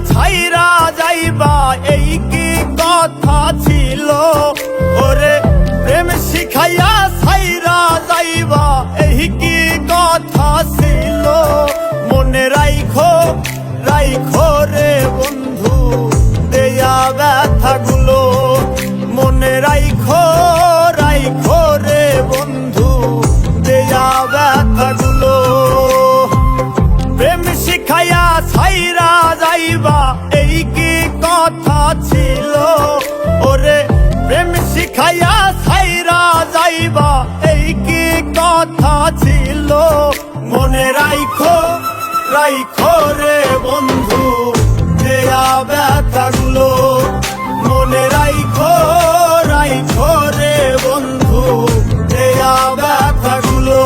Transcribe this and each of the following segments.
ছাইরা যাইবা এই কি কথা ছিল ওরে প্রেম শিখাইয়া ছাইরা যাইবা এই কি কথা ছিল মনে রাইখো রাইখো রে বন্ধু দেয়া ব্যথাগুলো মনে রাইখো রাইখো রে বন্ধু দেয়া ব্যথাগুলো প্রেম শিখাইয়া ছাইরা যাইবা এই কি কথা ছিল ওরে প্রেম শিখাইয়া ছাইরা যাইবা এই কি কথা ছিল মনে রাইখো রাইখো রে বন্ধু দেয়া ব্যথাগুলো মনে রাইখো রাইখো রে বন্ধু দেয়া ব্যথাগুলো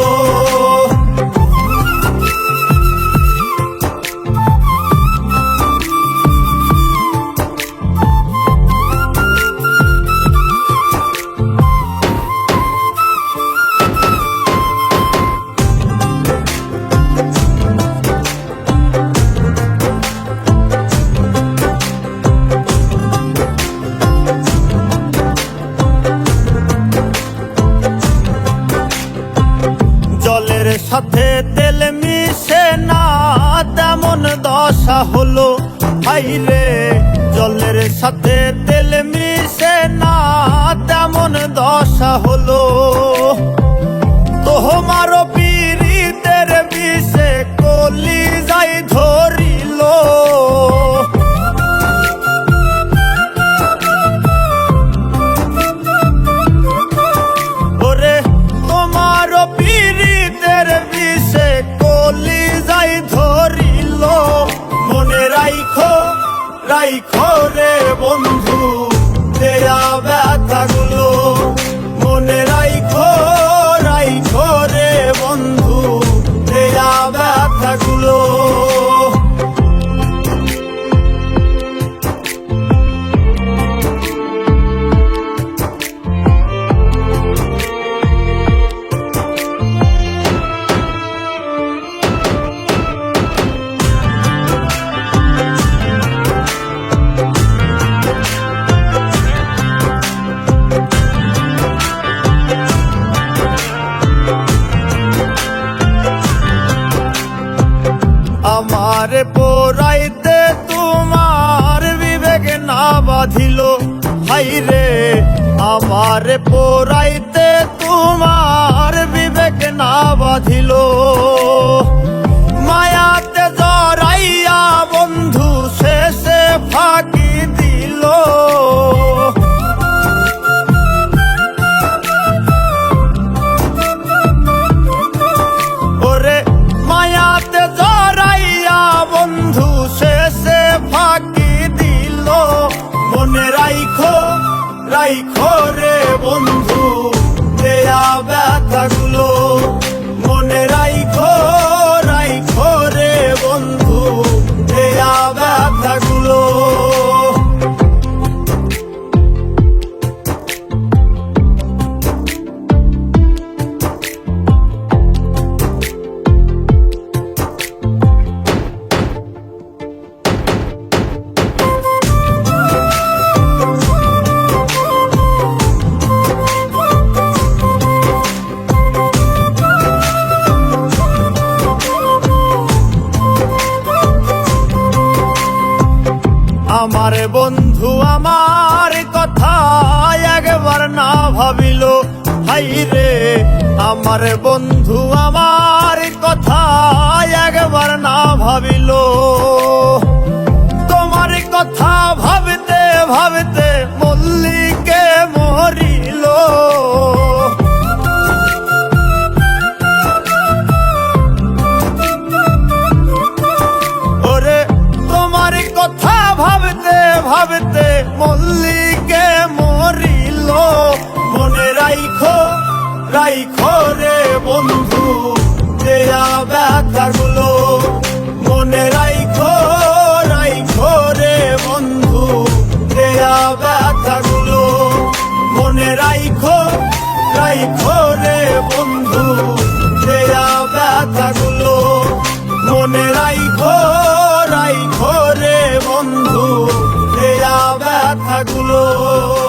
জলের সাথে তেল মিশে না তেমন দশা হলো হাইরে জলের সাথে তেল মিশে না তেমন দশা হলো তোমার পীড়িতের বিষে কলি যাই ধরিল ওরে তোমার পীড়িতের বিষে কলি যাই ধরিল মনে রাইখো রাইখো রে বন্ধু দেয়া ব্যথাগুলো মনে রাইখো রাইখো রে বন্ধু দেয়া ব্যথাগুলো আমার পোড়াইতে তোমার বিবেক না বাঁধিল হাইরে আমার পোড়াইতে তোমার বিবেক না বাঁধিল মায়াতে জড়াইয়া বন্ধু শেষে ফাঁকি দিল ওরে মায়াতে জড়াইয়া বন্ধু শেষে ফাঁকি দিল মনে রাইখো রাইখো রে বন্ধু দেয়া ব্যথাগুলো মনে রাইখো রাইখো রে বন্ধু দেয়া ব্যথাগুলো আমার বন্ধু আমার কথা একবার না ভাবিল হাইরে আমার বন্ধু আমার কথা একবার না ভাবিল তোমার কথা ভাবতে ভাবতে মল্লিকে মরিল ওরে তোমার কথা ভাবতে ভাবতে মল্লিকে মরিল মনে রাইখো রাইখো রে বন্ধু দেয়া ব্যথাগুলো মনে রাইখো রাইখো রে বন্ধু দেয়া ব্যথাগুলো মনে রাইখো রাইখো রে বন্ধু দেয়া ব্যথাগুলো মনে রাইখো রাইখো রে বন্ধু কথাগুলো